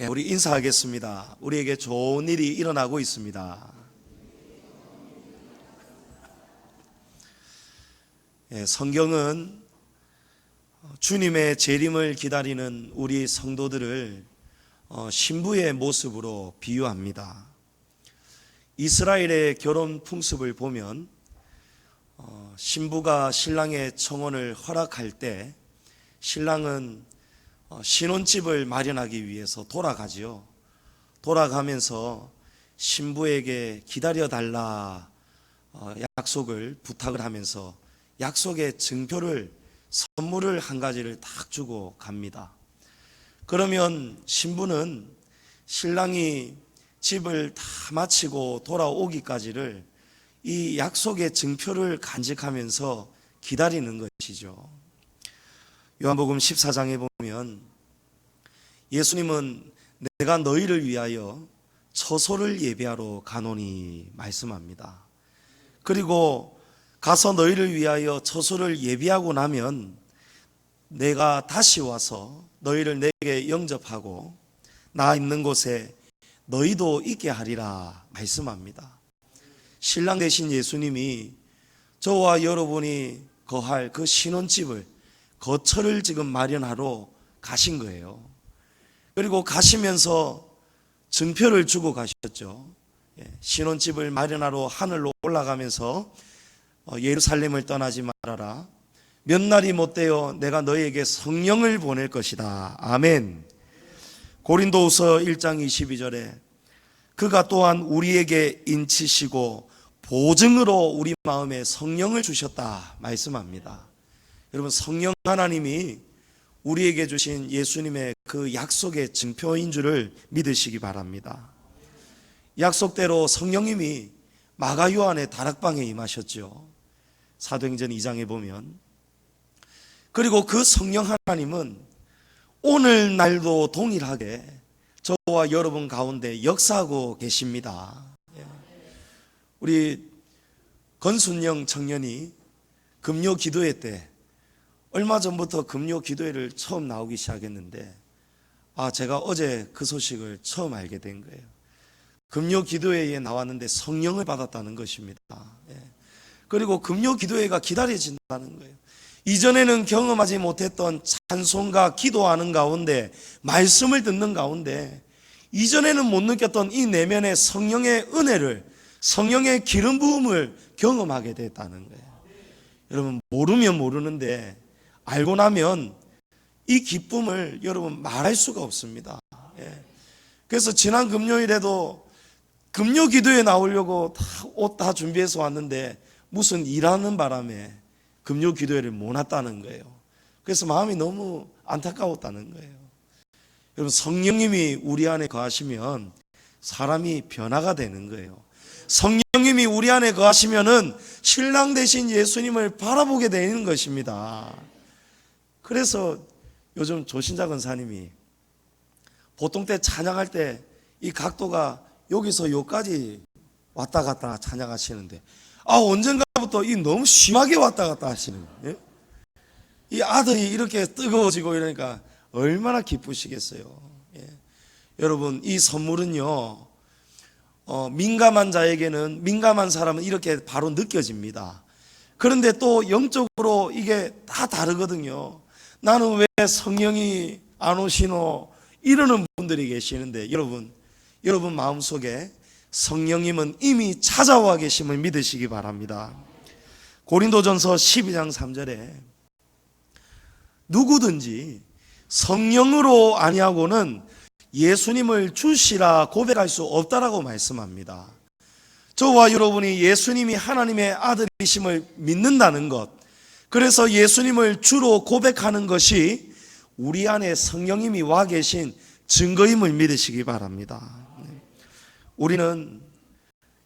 우리 인사하겠습니다. 우리에게 좋은 일이 일어나고 있습니다. 성경은 주님의 재림을 기다리는 우리 성도들을 신부의 모습으로 비유합니다. 이스라엘의 결혼 풍습을 보면 신부가 신랑의 청혼을 허락할 때 신랑은 신혼집을 마련하기 위해서 돌아가지요. 돌아가면서 신부에게 기다려달라 약속을 부탁을 하면서 약속의 증표를, 선물을 한 가지를 딱 주고 갑니다. 그러면 신부는 신랑이 집을 다 마치고 돌아오기까지를 이 약속의 증표를 간직하면서 기다리는 것이죠. 요한복음 14장에 보면 예수님은 내가 너희를 위하여 처소를 예비하러 가노니 말씀합니다. 그리고 가서 너희를 위하여 처소를 예비하고 나면 내가 다시 와서 너희를 내게 영접하고 나 있는 곳에 너희도 있게 하리라 말씀합니다. 신랑 되신 예수님이 저와 여러분이 거할 그 신혼집을, 거처를 지금 마련하러 가신 거예요. 그리고 가시면서 증표를 주고 가셨죠. 신혼집을 마련하러 하늘로 올라가면서 예루살렘을 떠나지 말아라. 몇 날이 못되어 내가 너희에게 성령을 보낼 것이다. 아멘. 고린도후서 1장 22절에 그가 또한 우리에게 인치시고 보증으로 우리 마음에 성령을 주셨다 말씀합니다. 여러분, 성령 하나님이 우리에게 주신 예수님의 그 약속의 증표인 줄을 믿으시기 바랍니다. 약속대로 성령님이 마가 요한의 다락방에 임하셨죠. 사도행전 2장에 보면. 그리고 그 성령 하나님은 오늘날도 동일하게 저와 여러분 가운데 역사하고 계십니다. 우리 건순영 청년이 금요 기도회 때, 얼마 전부터 금요 기도회를 처음 나오기 시작했는데 제가 어제 그 소식을 처음 알게 된 거예요. 금요 기도회에 나왔는데 성령을 받았다는 것입니다. 그리고 금요 기도회가 기다려진다는 거예요. 이전에는 경험하지 못했던 찬송과 기도하는 가운데, 말씀을 듣는 가운데 이전에는 못 느꼈던 이 내면의 성령의 은혜를, 성령의 기름 부음을 경험하게 됐다는 거예요. 여러분, 모르면 모르는데 알고 나면 이 기쁨을 여러분 말할 수가 없습니다. 그래서 지난 금요일에도 금요 기도에 나오려고 옷 다 준비해서 왔는데 무슨 일하는 바람에 금요 기도회를 못 왔다는 거예요. 그래서 마음이 너무 안타까웠다는 거예요. 여러분, 성령님이 우리 안에 거하시면 사람이 변화가 되는 거예요. 성령님이 우리 안에 거하시면은 신랑 되신 예수님을 바라보게 되는 것입니다. 그래서 요즘 조신자 권사님이 보통 때 찬양할 때 이 각도가 여기서 여기까지 왔다 갔다 찬양하시는데 언젠가부터 이 너무 심하게 왔다 갔다 하시는 거예요. 이 아들이 이렇게 뜨거워지고 이러니까 얼마나 기쁘시겠어요. 여러분, 이 선물은요, 민감한 자에게는, 민감한 사람은 이렇게 바로 느껴집니다. 그런데 또 영적으로 이게 다 다르거든요. 나는 왜 성령이 안 오시노? 이러는 분들이 계시는데 여러분 마음속에 성령님은 이미 찾아와 계심을 믿으시기 바랍니다. 고린도전서 12장 3절에 누구든지 성령으로 아니하고는 예수님을 주시라 고백할 수 없다라고 말씀합니다. 저와 여러분이 예수님이 하나님의 아들이심을 믿는다는 것, 그래서 예수님을 주로 고백하는 것이 우리 안에 성령님이 와 계신 증거임을 믿으시기 바랍니다. 우리는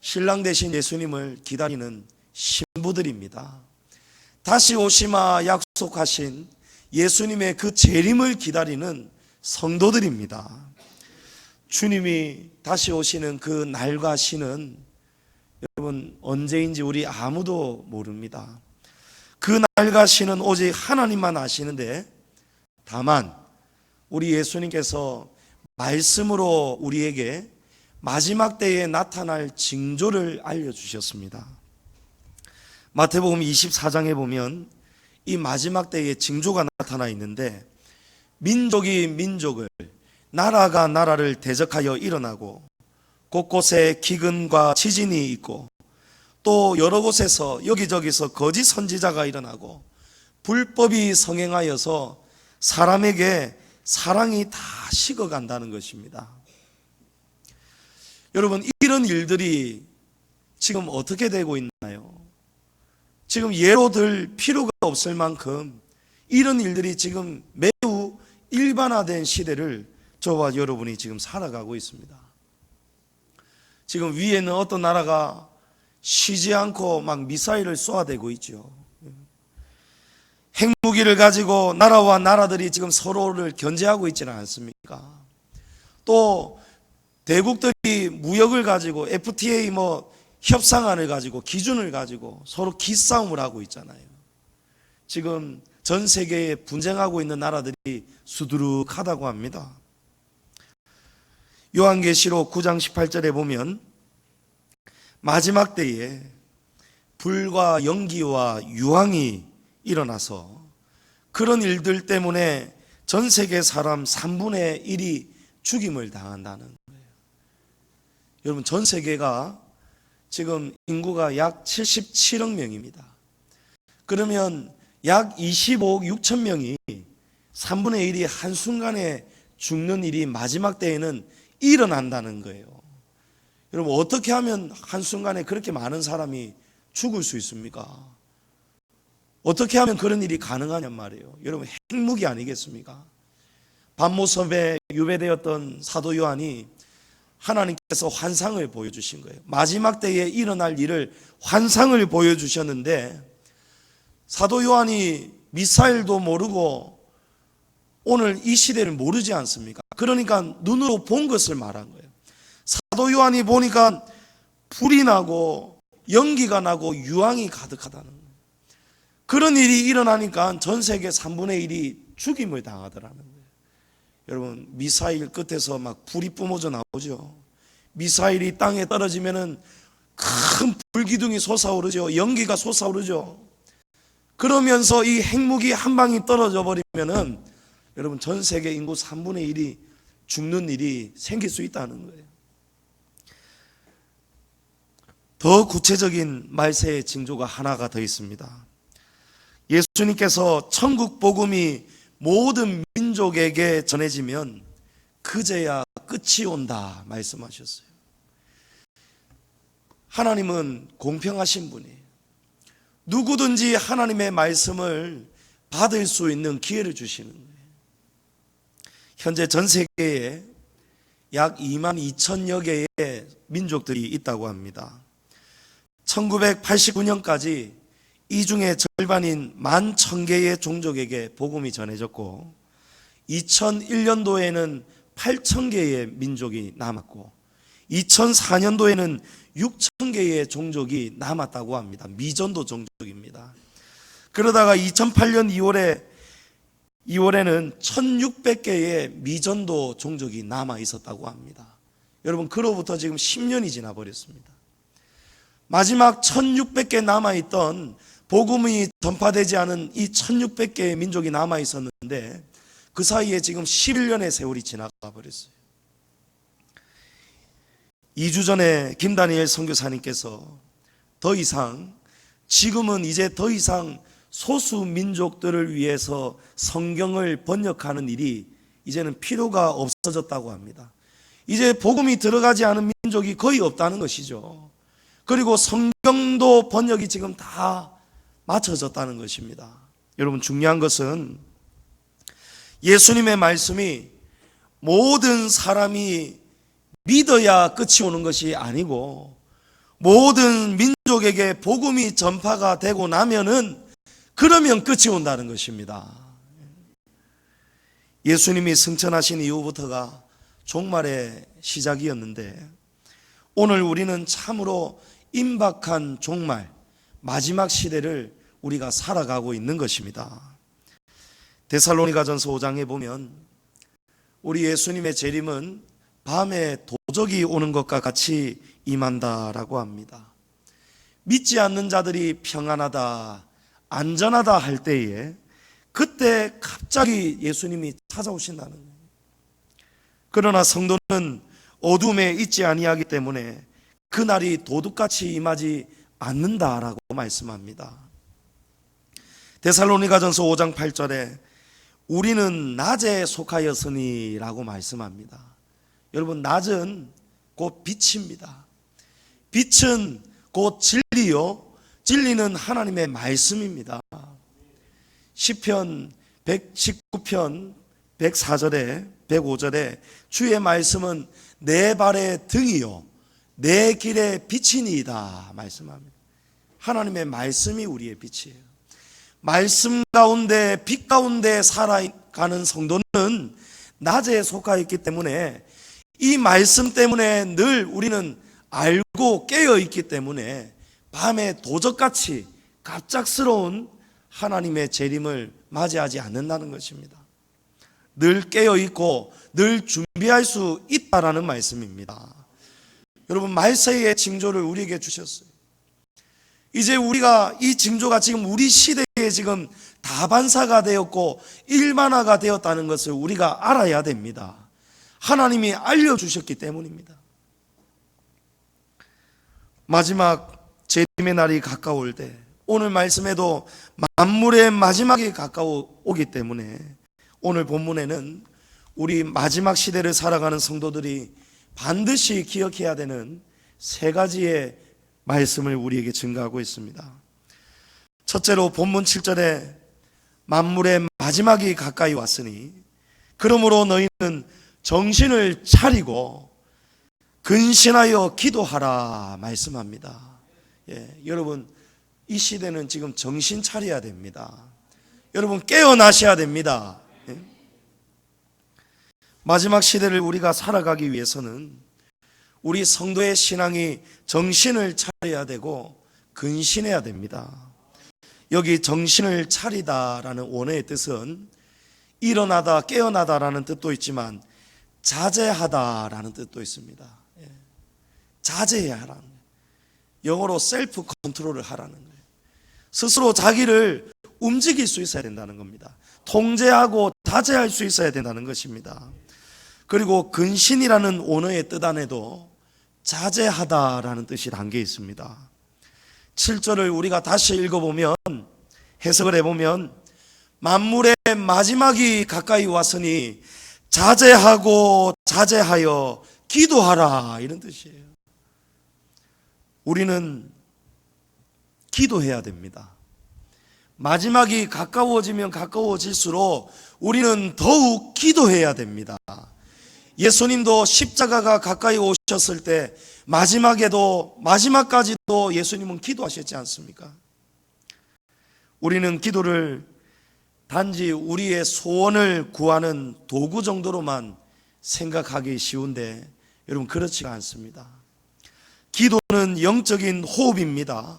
신랑 되신 예수님을 기다리는 신부들입니다. 다시 오시마 약속하신 예수님의 그 재림을 기다리는 성도들입니다. 주님이 다시 오시는 그 날과 시는 여러분 언제인지 우리 아무도 모릅니다. 그 날과 시는 오직 하나님만 아시는데, 다만 우리 예수님께서 말씀으로 우리에게 마지막 때에 나타날 징조를 알려주셨습니다. 마태복음 24장에 보면 이 마지막 때에 징조가 나타나 있는데, 민족이 민족을, 나라가 나라를 대적하여 일어나고 곳곳에 기근과 지진이 있고, 또 여러 곳에서 여기저기서 거짓 선지자가 일어나고 불법이 성행하여서 사람에게 사랑이 다 식어간다는 것입니다. 여러분, 이런 일들이 지금 어떻게 되고 있나요? 지금 예로 들 필요가 없을 만큼 이런 일들이 지금 매우 일반화된 시대를 저와 여러분이 지금 살아가고 있습니다. 지금 위에는 어떤 나라가 쉬지 않고 막 미사일을 쏘아대고 있죠. 핵무기를 가지고 나라와 나라들이 지금 서로를 견제하고 있지는 않습니까? 또 대국들이 무역을 가지고 FTA 협상안을 가지고 기준을 가지고 서로 기싸움을 하고 있잖아요. 지금 전 세계에 분쟁하고 있는 나라들이 수두룩하다고 합니다. 요한계시록 9장 18절에 보면 마지막 때에 불과 연기와 유황이 일어나서 그런 일들 때문에 전 세계 사람 3분의 1이 죽임을 당한다는 거예요. 여러분, 전 세계가 지금 인구가 약 77억 명입니다. 그러면 약 25억 6천 명이 3분의 1이 한순간에 죽는 일이 마지막 때에는 일어난다는 거예요. 여러분, 어떻게 하면 한순간에 그렇게 많은 사람이 죽을 수 있습니까? 어떻게 하면 그런 일이 가능하냔 말이에요. 여러분, 핵무기 아니겠습니까? 반모섬에 유배되었던 사도 요한이 하나님께서 환상을 보여주신 거예요. 마지막 때에 일어날 일을 환상을 보여주셨는데, 사도 요한이 미사일도 모르고 오늘 이 시대를 모르지 않습니까? 그러니까 눈으로 본 것을 말한 거예요. 사도 요한이 보니까 불이 나고 연기가 나고 유황이 가득하다는 거예요. 그런 일이 일어나니까 전 세계 3분의 1이 죽임을 당하더라는 거예요. 여러분, 미사일 끝에서 막 불이 뿜어져 나오죠. 미사일이 땅에 떨어지면은 큰 불기둥이 솟아오르죠. 연기가 솟아오르죠. 그러면서 이 핵무기 한 방이 떨어져 버리면은 여러분, 전 세계 인구 3분의 1이 죽는 일이 생길 수 있다는 거예요. 더 구체적인 말세의 징조가 하나가 더 있습니다. 예수님께서 천국 복음이 모든 민족에게 전해지면 그제야 끝이 온다 말씀하셨어요. 하나님은 공평하신 분이에요. 누구든지 하나님의 말씀을 받을 수 있는 기회를 주시는 거예요. 현재 전 세계에 약 2만 2천여 개의 민족들이 있다고 합니다. 1989년까지 이 중에 절반인 11,000개의 종족에게 복음이 전해졌고, 2001년도에는 8,000개의 민족이 남았고, 2004년도에는 6,000개의 종족이 남았다고 합니다. 미전도 종족입니다. 그러다가 2008년 2월에는 1,600개의 미전도 종족이 남아 있었다고 합니다. 여러분, 그로부터 지금 10년이 지나버렸습니다. 마지막 1,600개 남아있던 복음이 전파되지 않은 이 1,600개의 민족이 남아 있었는데, 그 사이에 지금 11년의 세월이 지나가 버렸어요. 2주 전에 김다니엘 선교사님께서 지금은 이제 더 이상 소수 민족들을 위해서 성경을 번역하는 일이 이제는 필요가 없어졌다고 합니다. 이제 복음이 들어가지 않은 민족이 거의 없다는 것이죠. 그리고 성경도 번역이 지금 다 맞춰졌다는 것입니다. 여러분, 중요한 것은 예수님의 말씀이 모든 사람이 믿어야 끝이 오는 것이 아니고, 모든 민족에게 복음이 전파가 되고 나면은 그러면 끝이 온다는 것입니다. 예수님이 승천하신 이후부터가 종말의 시작이었는데, 오늘 우리는 참으로 임박한 종말, 마지막 시대를 우리가 살아가고 있는 것입니다. 데살로니가전서 5장에 보면 우리 예수님의 재림은 밤에 도적이 오는 것과 같이 임한다라고 합니다. 믿지 않는 자들이 평안하다, 안전하다 할 때에 그때 갑자기 예수님이 찾아오신다는 거예요. 그러나 성도는 어둠에 있지 아니하기 때문에 그날이 도둑같이 임하지 않는다라고 말씀합니다. 데살로니가전서 5장 8절에 우리는 낮에 속하였으니 라고 말씀합니다. 여러분, 낮은 곧 빛입니다. 빛은 곧 진리요, 진리는 하나님의 말씀입니다. 시편 119편 104절에 105절에 주의 말씀은 내 발의 등이요 내 길의 빛이니이다 말씀합니다. 하나님의 말씀이 우리의 빛이에요. 말씀 가운데 빛 가운데 살아가는 성도는 낮에 속하 있기 때문에 이 말씀 때문에 늘 우리는 알고 깨어 있기 때문에 밤에 도적같이 갑작스러운 하나님의 재림을 맞이하지 않는다는 것입니다. 늘 깨어 있고 늘 준비할 수 있다라는 말씀입니다. 여러분, 말세의 징조를 우리에게 주셨어요. 이제 우리가 이 징조가 지금 우리 시대에 지금 다반사가 되었고 일반화가 되었다는 것을 우리가 알아야 됩니다. 하나님이 알려주셨기 때문입니다. 마지막 재림의 날이 가까울 때, 오늘 말씀에도 만물의 마지막이 가까워오기 때문에 오늘 본문에는 우리 마지막 시대를 살아가는 성도들이 반드시 기억해야 되는 세 가지의 말씀을 우리에게 증가하고 있습니다. 첫째로 본문 7절에 만물의 마지막이 가까이 왔으니 그러므로 너희는 정신을 차리고 근신하여 기도하라 말씀합니다. 여러분, 이 시대는 지금 정신 차려야 됩니다. 여러분, 깨어나셔야 됩니다. 마지막 시대를 우리가 살아가기 위해서는 우리 성도의 신앙이 정신을 차려야 되고 근신해야 됩니다. 여기 정신을 차리다라는 원어의 뜻은 일어나다, 깨어나다라는 뜻도 있지만 자제하다라는 뜻도 있습니다. 자제해야 하라는 거예요. 영어로 셀프 컨트롤을 하라는 거예요. 스스로 자기를 움직일 수 있어야 된다는 겁니다. 통제하고 자제할 수 있어야 된다는 것입니다. 그리고 근신이라는 원어의 뜻 안에도 자제하다라는 뜻이 담겨 있습니다. 7절을 우리가 다시 읽어보면, 해석을 해보면 만물의 마지막이 가까이 왔으니 자제하고 자제하여 기도하라 이런 뜻이에요. 우리는 기도해야 됩니다. 마지막이 가까워지면 가까워질수록 우리는 더욱 기도해야 됩니다. 예수님도 십자가가 가까이 오셨을 때 마지막까지도 예수님은 기도하셨지 않습니까? 우리는 기도를 단지 우리의 소원을 구하는 도구 정도로만 생각하기 쉬운데 여러분, 그렇지가 않습니다. 기도는 영적인 호흡입니다.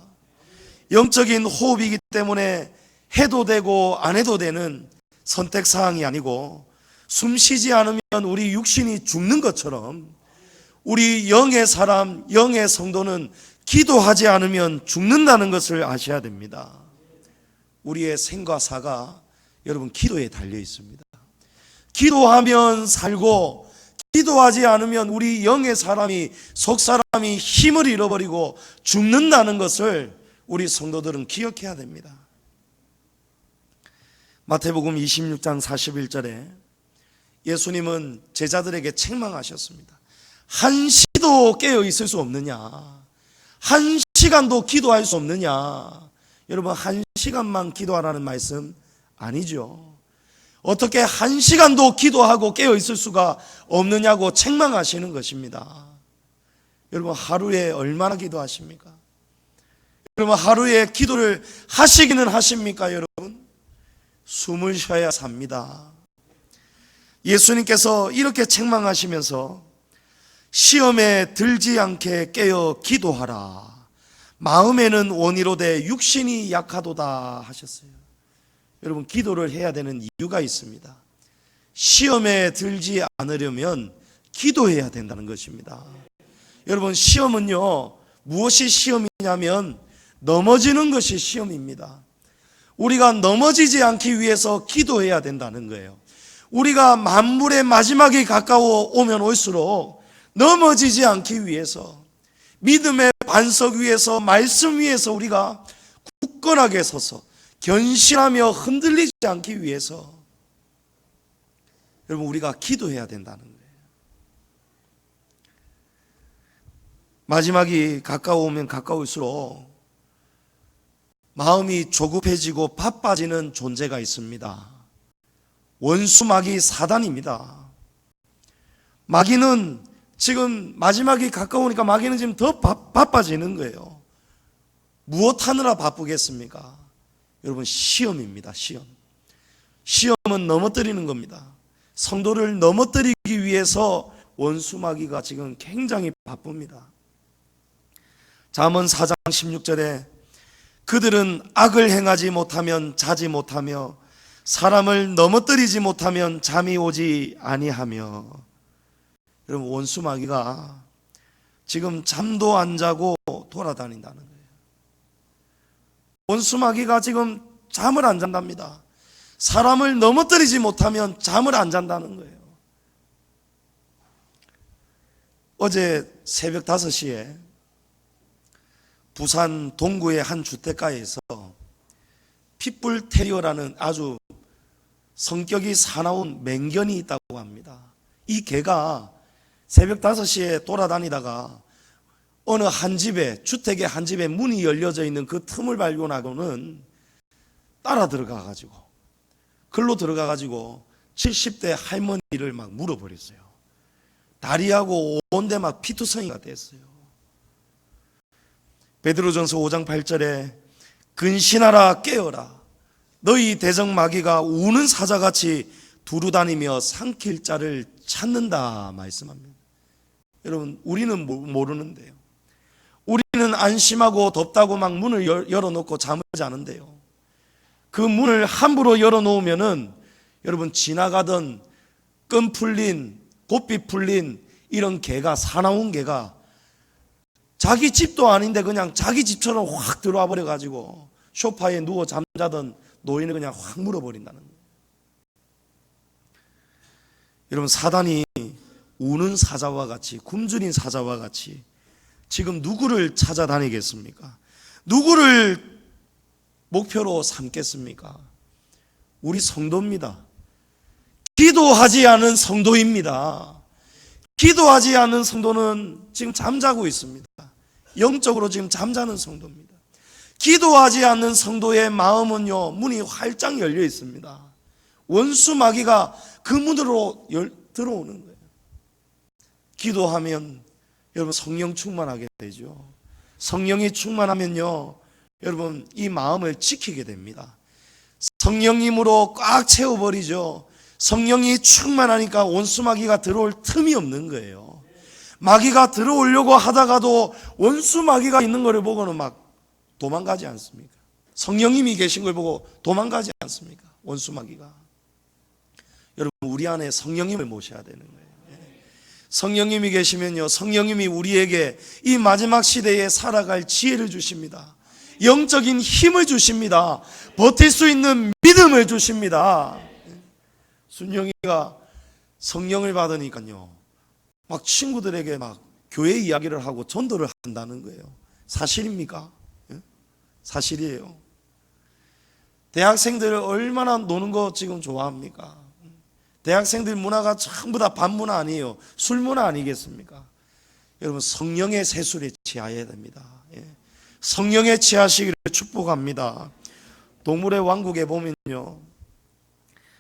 영적인 호흡이기 때문에 해도 되고 안 해도 되는 선택사항이 아니고, 숨 쉬지 않으면 우리 육신이 죽는 것처럼 우리 영의 사람, 영의 성도는 기도하지 않으면 죽는다는 것을 아셔야 됩니다. 우리의 생과 사가 여러분 기도에 달려 있습니다. 기도하면 살고, 기도하지 않으면 우리 영의 사람이, 속사람이 힘을 잃어버리고 죽는다는 것을 우리 성도들은 기억해야 됩니다. 마태복음 26장 41절에 예수님은 제자들에게 책망하셨습니다. 한시도 깨어 있을 수 없느냐? 한 시간도 기도할 수 없느냐? 여러분, 한 시간만 기도하라는 말씀 아니죠. 어떻게 한 시간도 기도하고 깨어 있을 수가 없느냐고 책망하시는 것입니다. 여러분, 하루에 얼마나 기도하십니까? 여러분, 하루에 기도를 하시기는 하십니까? 여러분, 숨을 쉬어야 삽니다. 예수님께서 이렇게 책망하시면서 시험에 들지 않게 깨어 기도하라. 마음에는 원이로되 육신이 약하도다 하셨어요. 여러분, 기도를 해야 되는 이유가 있습니다. 시험에 들지 않으려면 기도해야 된다는 것입니다. 여러분, 시험은요, 무엇이 시험이냐면 넘어지는 것이 시험입니다. 우리가 넘어지지 않기 위해서 기도해야 된다는 거예요. 우리가 만물의 마지막이 가까워 오면 올수록 넘어지지 않기 위해서, 믿음의 반석 위에서, 말씀 위에서 우리가 굳건하게 서서 견실하며 흔들리지 않기 위해서 여러분, 우리가 기도해야 된다는 거예요. 마지막이 가까워오면 가까울수록 마음이 조급해지고 바빠지는 존재가 있습니다. 원수 마귀 사단입니다. 마귀는 지금 마지막이 가까우니까 마귀는 지금 더 바빠지는 거예요. 무엇 하느라 바쁘겠습니까? 여러분, 시험입니다. 시험은 넘어뜨리는 겁니다. 성도를 넘어뜨리기 위해서 원수 마귀가 지금 굉장히 바쁩니다. 잠언 4장 16절에 그들은 악을 행하지 못하면 자지 못하며 사람을 넘어뜨리지 못하면 잠이 오지 아니하며. 여러분, 원수 마귀가 지금 잠도 안 자고 돌아다닌다는 거예요. 원수 마귀가 지금 잠을 안 잔답니다. 사람을 넘어뜨리지 못하면 잠을 안 잔다는 거예요. 어제 새벽 5시에 부산 동구의 한 주택가에서 핏불 테리어라는 아주 성격이 사나운 맹견이 있다고 합니다. 이 개가 새벽 5시에 돌아다니다가 어느 한 집에, 주택의 한 집에 문이 열려져 있는 그 틈을 발견하고는 따라 들어가가지고, 글로 들어가가지고 70대 할머니를 막 물어버렸어요. 다리하고 온데 막 피투성이가 됐어요. 베드로전서 5장 8절에 근신하라 깨어라 너희 대적 마귀가 우는 사자같이 두루다니며 삼킬 자를 찾는다 말씀합니다. 여러분, 우리는 모르는데요, 우리는 안심하고 덥다고 막 문을 열어놓고 잠을 자는데요, 그 문을 함부로 열어놓으면은 여러분, 지나가던 끈 풀린, 곱비 풀린 이런 개가, 사나운 개가 자기 집도 아닌데 그냥 자기 집처럼 확 들어와 버려가지고 소파에 누워 잠자던 노인을 그냥 확 물어버린다는 거예요. 여러분, 사단이 우는 사자와 같이, 굶주린 사자와 같이 지금 누구를 찾아다니겠습니까? 누구를 목표로 삼겠습니까? 우리 성도입니다. 기도하지 않은 성도입니다. 기도하지 않는 성도는 지금 잠자고 있습니다. 영적으로 지금 잠자는 성도입니다. 기도하지 않는 성도의 마음은요, 문이 활짝 열려 있습니다. 원수 마귀가 그 문으로 들어오는 거예요. 기도하면 여러분, 성령 충만하게 되죠. 성령이 충만하면요, 여러분, 이 마음을 지키게 됩니다. 성령님으로 꽉 채워버리죠. 성령이 충만하니까 원수 마귀가 들어올 틈이 없는 거예요. 마귀가 들어오려고 하다가도 원수 마귀가 있는 것을 보고는 막 도망가지 않습니까? 성령님이 계신 걸 보고 도망가지 않습니까? 원수 마귀가. 여러분, 우리 안에 성령님을 모셔야 되는 거예요. 성령님이 계시면요, 성령님이 우리에게 이 마지막 시대에 살아갈 지혜를 주십니다. 영적인 힘을 주십니다. 버틸 수 있는 믿음을 주십니다. 순영이가 성령을 받으니까요, 막 친구들에게 막 교회 이야기를 하고 전도를 한다는 거예요. 사실입니까? 사실이에요. 대학생들 얼마나 노는 거 지금 좋아합니까? 대학생들 문화가 전부 다 반문화 아니에요. 술문화 아니겠습니까? 여러분, 성령의 세술에 취하여야 됩니다. 성령의 취하시기를 축복합니다. 동물의 왕국에 보면요,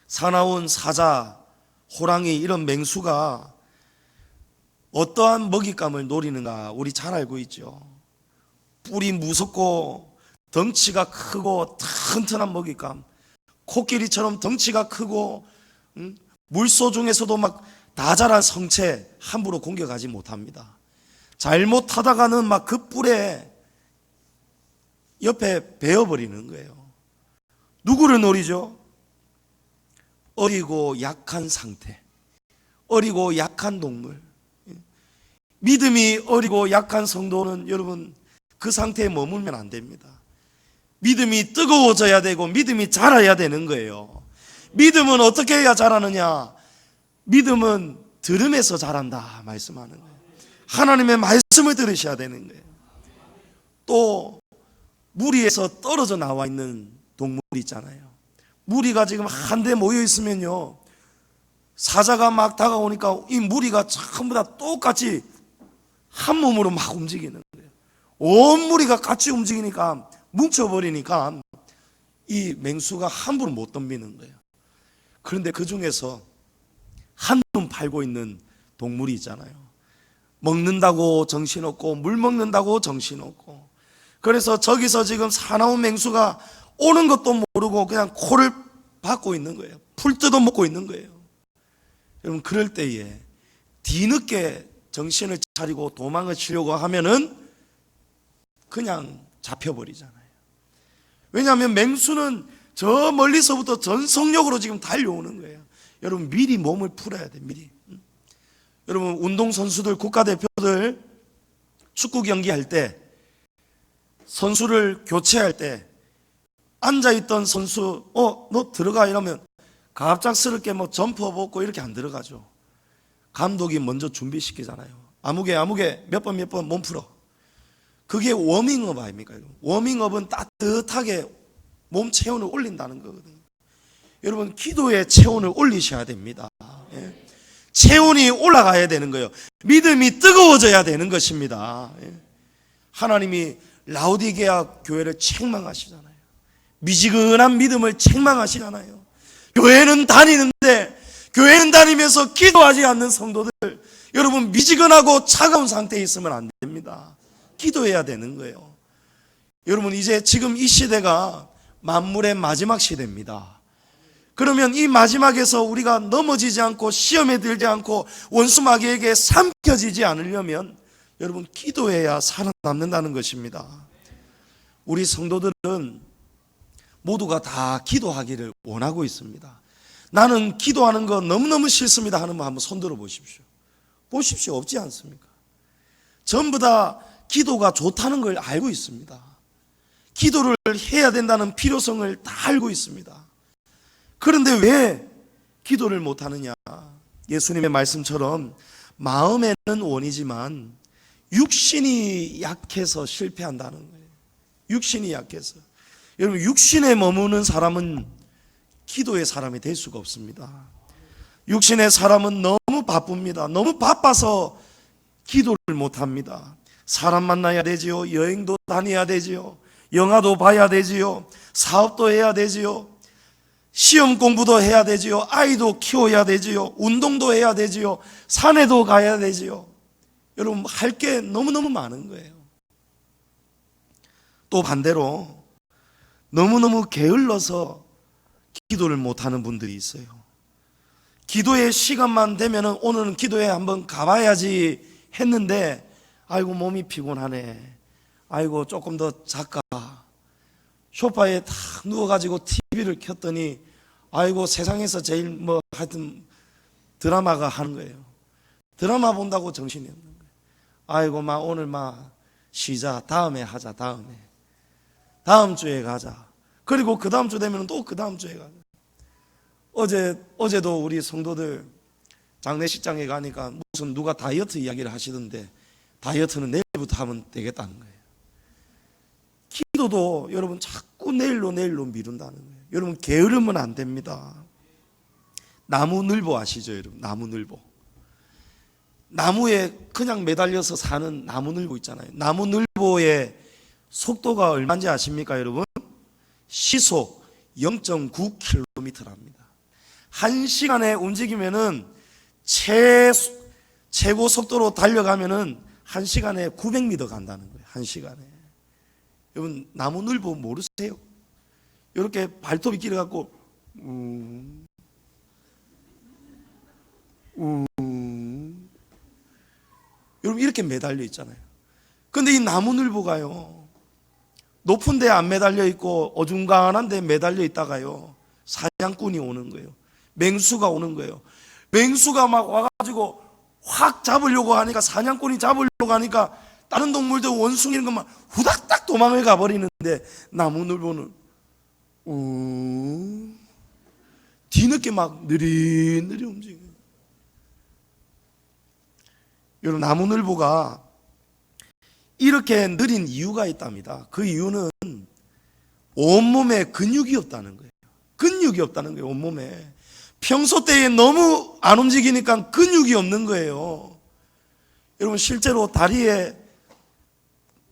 사나운 사자, 호랑이, 이런 맹수가 어떠한 먹잇감을 노리는가 우리 잘 알고 있죠. 뿔이 무섭고 덩치가 크고 튼튼한 먹잇감, 코끼리처럼 덩치가 크고 물소 중에서도 막 다 자란 성체 함부로 공격하지 못합니다. 잘못하다가는 막 그 뿔에 옆에 베어버리는 거예요. 누구를 노리죠? 어리고 약한 상태, 어리고 약한 동물, 믿음이 어리고 약한 성도는 여러분 그 상태에 머물면 안 됩니다. 믿음이 뜨거워져야 되고 믿음이 자라야 되는 거예요. 믿음은 어떻게 해야 자라느냐? 믿음은 들음에서 자란다 말씀하는 거예요. 하나님의 말씀을 들으셔야 되는 거예요. 또 무리에서 떨어져 나와 있는 동물이 있잖아요. 무리가 지금 한데 모여 있으면요, 사자가 막 다가오니까 이 무리가 전부 다 똑같이 한 몸으로 막 움직이는 거예요. 온 무리가 같이 움직이니까 뭉쳐버리니까 이 맹수가 함부로 못 덤비는 거예요. 그런데 그 중에서 한눈 팔고 있는 동물이 있잖아요. 먹는다고 정신없고 물 먹는다고 정신없고, 그래서 저기서 지금 사나운 맹수가 오는 것도 모르고 그냥 코를 박고 있는 거예요. 풀 뜯어 먹고 있는 거예요. 여러분, 그럴 때에 뒤늦게 정신을 차리고 도망을 치려고 하면은 그냥 잡혀버리잖아요. 왜냐하면 맹수는 저 멀리서부터 전속력으로 지금 달려오는 거예요. 여러분, 미리 몸을 풀어야 돼, 미리. 여러분, 운동선수들, 국가대표들 축구 경기할 때, 선수를 교체할 때 앉아있던 선수 너 들어가 이러면 갑작스럽게 뭐 점퍼 벗고 이렇게 안 들어가죠. 감독이 먼저 준비시키잖아요. 아무개 몇 번 몸 풀어. 그게 워밍업 아닙니까? 워밍업은 따뜻하게 몸 체온을 올린다는 거거든요. 여러분, 기도의 체온을 올리셔야 됩니다. 예. 체온이 올라가야 되는 거예요. 믿음이 뜨거워져야 되는 것입니다. 예. 하나님이 라오디게아 교회를 책망하시잖아요. 미지근한 믿음을 책망하시잖아요. 교회는 다니면서 기도하지 않는 성도들, 여러분, 미지근하고 차가운 상태에 있으면 안 됩니다. 기도해야 되는 거예요. 여러분, 이제 지금 이 시대가 만물의 마지막 시대입니다. 그러면 이 마지막에서 우리가 넘어지지 않고 시험에 들지 않고 원수 마귀에게 삼켜지지 않으려면 여러분, 기도해야 살아남는다는 것입니다. 우리 성도들은 모두가 다 기도하기를 원하고 있습니다. 나는 기도하는 거 너무너무 싫습니다 하는 분 한번 손 들어 보십시오. 보십시오. 없지 않습니까? 전부 다 기도가 좋다는 걸 알고 있습니다. 기도를 해야 된다는 필요성을 다 알고 있습니다. 그런데 왜 기도를 못하느냐? 예수님의 말씀처럼 마음에는 원이지만 육신이 약해서 실패한다는 거예요. 육신이 약해서. 여러분, 육신에 머무는 사람은 기도의 사람이 될 수가 없습니다. 육신의 사람은 너무 바쁩니다. 너무 바빠서 기도를 못합니다. 사람 만나야 되지요. 여행도 다녀야 되지요. 영화도 봐야 되지요. 사업도 해야 되지요. 시험 공부도 해야 되지요. 아이도 키워야 되지요. 운동도 해야 되지요. 산에도 가야 되지요. 여러분, 할 게 너무너무 많은 거예요. 또 반대로 너무너무 게을러서 기도를 못하는 분들이 있어요. 기도의 시간만 되면 오늘은 기도에 한번 가봐야지 했는데 아이고 몸이 피곤하네, 아이고 조금 더 잘까, 소파에 탁 누워가지고 TV를 켰더니 아이고 세상에서 제일 뭐 하여튼 드라마가 하는 거예요. 드라마 본다고 정신이 없는 거예요. 아이고 막 오늘 막 쉬자, 다음에 하자, 다음 주에 가자. 그리고 그 다음 주 되면 또 그 다음 주에 가자. 어제도 우리 성도들 장례식장에 가니까 무슨 누가 다이어트 이야기를 하시던데 다이어트는 내일부터 하면 되겠다는 거예요. 기도도 여러분 자꾸 내일로 미룬다는 거예요. 여러분, 게으르면 안 됩니다. 나무늘보 아시죠, 여러분? 나무늘보. 나무에 그냥 매달려서 사는 나무늘보 있잖아요. 나무늘보의 속도가 얼마인지 아십니까, 여러분? 시속 0.9km랍니다. 1시간에 움직이면은 최고 속도로 달려가면은 1시간에 900m 간다는 거예요. 1시간에. 여러분, 나무늘보 모르세요? 이렇게 발톱이 길어갖고 여러분, 이렇게 매달려 있잖아요. 근데 이 나무늘보가요, 높은 데 안 매달려 있고 어중간한 데 매달려 있다가요, 사냥꾼이 오는 거예요. 맹수가 오는 거예요. 맹수가 막 와가지고 확 잡으려고 하니까, 사냥꾼이 잡으려고 하니까 다른 동물들 원숭이는 것만 후닥닥 도망을 가버리는데, 나무늘보는 뒤늦게 막 느릿느릿 움직여요. 여러분, 나무늘보가 이렇게 느린 이유가 있답니다. 그 이유는 온몸에 근육이 없다는 거예요. 근육이 없다는 거예요. 온몸에. 평소 때에 너무 안 움직이니까 근육이 없는 거예요. 여러분, 실제로 다리에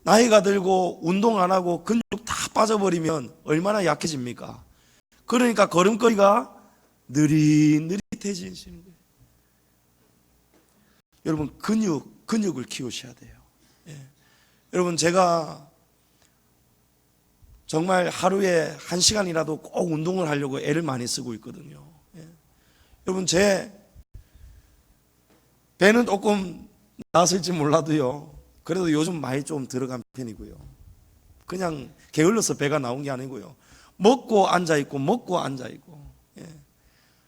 나이가 들고 운동 안 하고 근육 다 빠져버리면 얼마나 약해집니까? 그러니까 걸음걸이가 느릿느릿해지는 거예요. 여러분, 근육을 키우셔야 돼요. 예. 여러분, 제가 정말 하루에 1시간이라도 꼭 운동을 하려고 애를 많이 쓰고 있거든요. 예. 여러분, 제 배는 조금 나았을지 몰라도요, 그래도 요즘 많이 좀 들어간 편이고요. 그냥 게을러서 배가 나온 게 아니고요. 먹고 앉아있고 먹고 앉아있고, 예.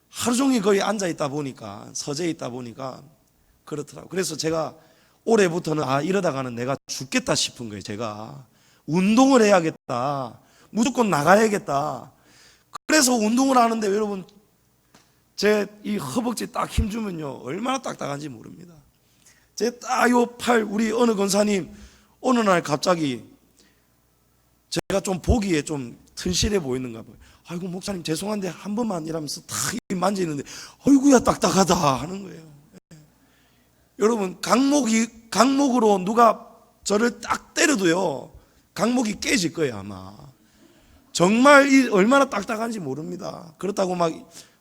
하루 종일 거의 앉아있다 보니까, 서재에 있다 보니까 그렇더라고요. 그래서 제가 올해부터는 이러다가는 내가 죽겠다 싶은 거예요. 제가 운동을 해야겠다, 무조건 나가야겠다. 그래서 운동을 하는데, 여러분, 제 이 허벅지 딱 힘주면요, 얼마나 딱딱한지 모릅니다. 제 딱 요 팔, 우리 어느 권사님 어느 날 갑자기 제가 좀 보기에 좀 튼실해 보이는가 봐요. 아이고, 목사님 죄송한데 한 번만 이러면서 탁 만지는데, 아이고야 딱딱하다 하는 거예요. 여러분, 강목으로 누가 저를 딱 때려도요, 강목이 깨질 거예요, 아마. 정말 얼마나 딱딱한지 모릅니다. 그렇다고 막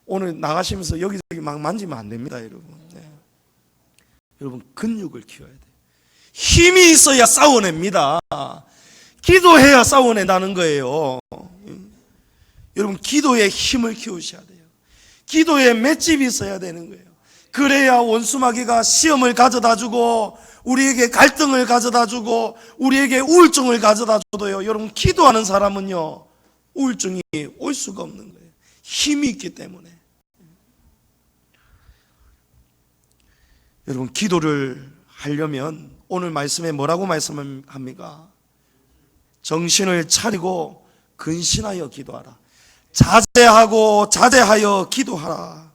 오늘 나가시면서 여기저기 막 만지면 안 됩니다, 여러분. 네. 여러분, 근육을 키워야 돼요. 힘이 있어야 싸워냅니다. 기도해야 싸워낸다는 거예요. 여러분, 기도에 힘을 키우셔야 돼요. 기도에 맷집이 있어야 되는 거예요. 그래야 원수마귀가 시험을 가져다 주고, 우리에게 갈등을 가져다 주고, 우리에게 우울증을 가져다 줘도요, 여러분, 기도하는 사람은요, 우울증이 올 수가 없는 거예요. 힘이 있기 때문에. 여러분, 기도를 하려면 오늘 말씀에 뭐라고 말씀합니까? 정신을 차리고 근신하여 기도하라. 자제하고 자제하여 기도하라.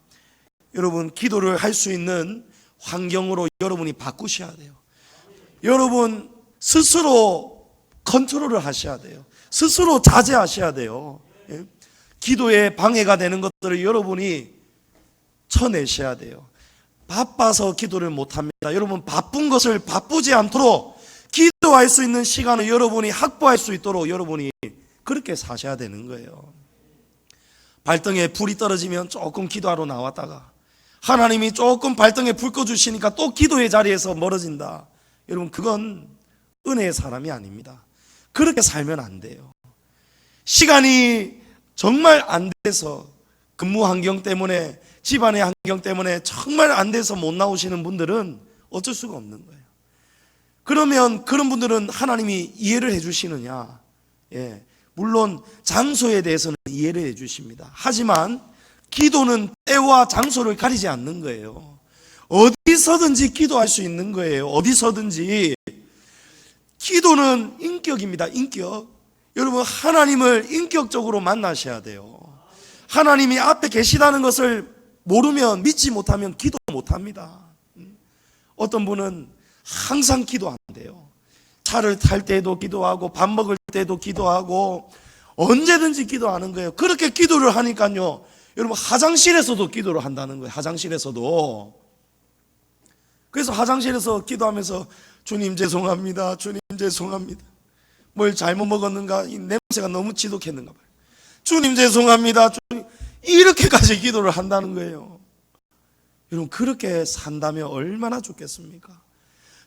여러분, 기도를 할 수 있는 환경으로 여러분이 바꾸셔야 돼요. 여러분 스스로 컨트롤을 하셔야 돼요. 스스로 자제하셔야 돼요. 예? 기도에 방해가 되는 것들을 여러분이 쳐내셔야 돼요. 바빠서 기도를 못합니다. 여러분, 바쁜 것을 바쁘지 않도록 기도할 수 있는 시간을 여러분이 확보할 수 있도록 여러분이 그렇게 사셔야 되는 거예요. 발등에 불이 떨어지면 조금 기도하러 나왔다가 하나님이 조금 발등에 불 꺼주시니까 또 기도의 자리에서 멀어진다. 여러분, 그건 은혜의 사람이 아닙니다. 그렇게 살면 안 돼요. 시간이 정말 안 돼서, 근무 환경 때문에, 집안의 환경 때문에 정말 안 돼서 못 나오시는 분들은 어쩔 수가 없는 거예요. 그러면 그런 분들은 하나님이 이해를 해 주시느냐? 예, 물론 장소에 대해서는 이해를 해 주십니다. 하지만 기도는 때와 장소를 가리지 않는 거예요. 어디서든지 기도할 수 있는 거예요. 어디서든지. 기도는 인격입니다. 인격. 여러분, 하나님을 인격적으로 만나셔야 돼요. 하나님이 앞에 계시다는 것을 모르면, 믿지 못하면 기도 못합니다. 어떤 분은 항상 기도 안 돼요. 차를 탈 때도 기도하고, 밥 먹을 때도 기도하고, 언제든지 기도하는 거예요. 그렇게 기도를 하니까요, 여러분, 화장실에서도 기도를 한다는 거예요. 화장실에서도. 그래서 화장실에서 기도하면서, 주님 죄송합니다, 주님 죄송합니다, 뭘 잘못 먹었는가, 이 냄새가 너무 지독했는가 봐요, 주님 죄송합니다, 주님, 이렇게까지 기도를 한다는 거예요. 여러분, 그렇게 산다면 얼마나 좋겠습니까?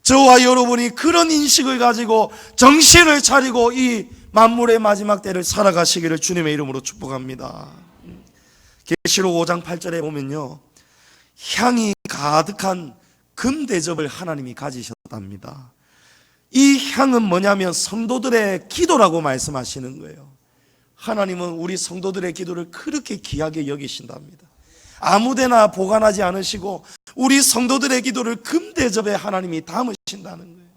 저와 여러분이 그런 인식을 가지고 정신을 차리고 이 만물의 마지막 때를 살아가시기를 주님의 이름으로 축복합니다. 계시록 5장 8절에 보면요, 향이 가득한 금 대접을 하나님이 가지셨답니다. 이 향은 뭐냐면 성도들의 기도라고 말씀하시는 거예요. 하나님은 우리 성도들의 기도를 그렇게 귀하게 여기신답니다. 아무데나 보관하지 않으시고 우리 성도들의 기도를 금대접에 하나님이 담으신다는 거예요.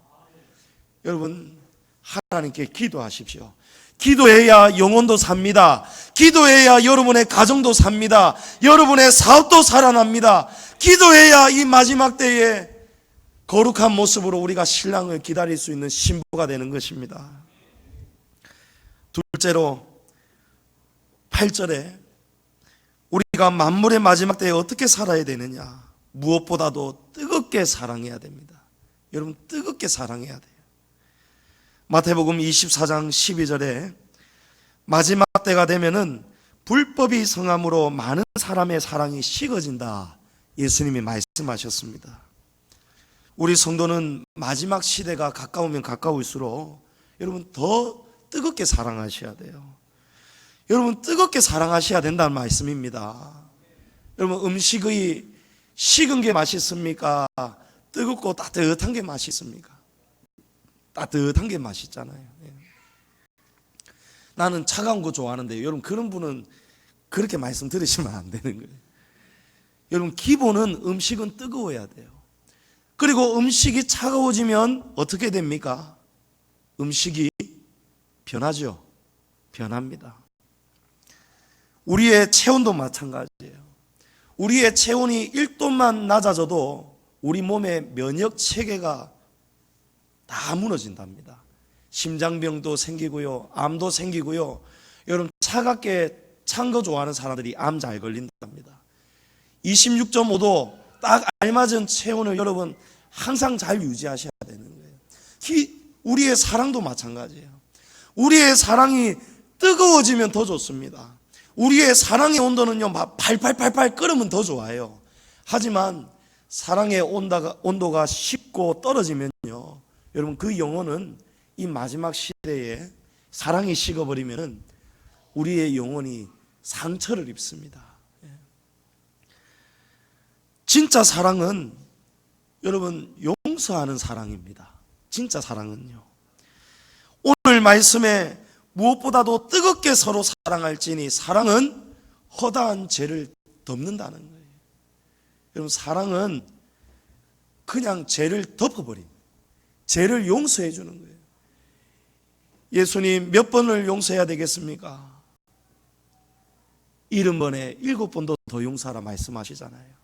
여러분, 하나님께 기도하십시오. 기도해야 영혼도 삽니다. 기도해야 여러분의 가정도 삽니다. 여러분의 사업도 살아납니다. 기도해야 이 마지막 때에 거룩한 모습으로 우리가 신랑을 기다릴 수 있는 신부가 되는 것입니다. 둘째로 8절에 우리가 만물의 마지막 때에 어떻게 살아야 되느냐, 무엇보다도 뜨겁게 사랑해야 됩니다. 여러분, 뜨겁게 사랑해야 돼요. 마태복음 24장 12절에 마지막 때가 되면은 불법이 성함으로 많은 사람의 사랑이 식어진다, 예수님이 말씀하셨습니다. 우리 성도는 마지막 시대가 가까우면 가까울수록 여러분 더 뜨겁게 사랑하셔야 돼요. 여러분, 뜨겁게 사랑하셔야 된다는 말씀입니다. 여러분, 음식의 식은 게 맛있습니까? 뜨겁고 따뜻한 게 맛있습니까? 따뜻한 게 맛있잖아요. 나는 차가운 거 좋아하는데 여러분, 그런 분은 그렇게 말씀 들으시면 안 되는 거예요. 여러분, 기본은 음식은 뜨거워야 돼요. 그리고 음식이 차가워지면 어떻게 됩니까? 음식이 변하죠. 변합니다. 우리의 체온도 마찬가지예요. 우리의 체온이 1도만 낮아져도 우리 몸의 면역 체계가 다 무너진답니다. 심장병도 생기고요, 암도 생기고요. 여러분, 차갑게 찬 거 좋아하는 사람들이 암 잘 걸린답니다. 26.5도 딱 알맞은 체온을 여러분 항상 잘 유지하셔야 되는 거예요. 우리의 사랑도 마찬가지예요. 우리의 사랑이 뜨거워지면 더 좋습니다. 우리의 사랑의 온도는요, 막 팔팔팔팔 끓으면 더 좋아요. 하지만 사랑의 온도가 식고 떨어지면요, 여러분, 그 영혼은 이 마지막 시대에 사랑이 식어버리면 우리의 영혼이 상처를 입습니다. 진짜 사랑은 여러분 용서하는 사랑입니다. 진짜 사랑은요, 오늘 말씀에 무엇보다도 뜨겁게 서로 사랑할지니 사랑은 허다한 죄를 덮는다는 거예요. 여러분, 사랑은 그냥 죄를 덮어버린, 죄를 용서해 주는 거예요. 예수님 몇 번을 용서해야 되겠습니까? 70번에 7번도 더 용서하라 말씀하시잖아요.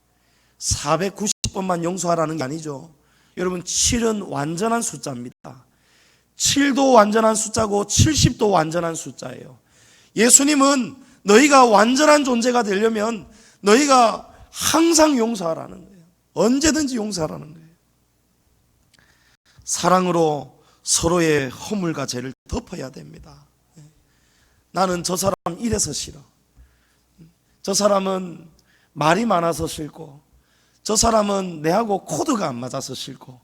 490번만 용서하라는 게 아니죠. 여러분, 7은 완전한 숫자입니다. 7도 완전한 숫자고 70도 완전한 숫자예요. 예수님은 너희가 완전한 존재가 되려면 너희가 항상 용서하라는 거예요. 언제든지 용서하라는 거예요. 사랑으로 서로의 허물과 죄를 덮어야 됩니다. 나는 저 사람 이래서 싫어, 저 사람은 말이 많아서 싫고, 저 사람은 내하고 코드가 안 맞아서 싫고,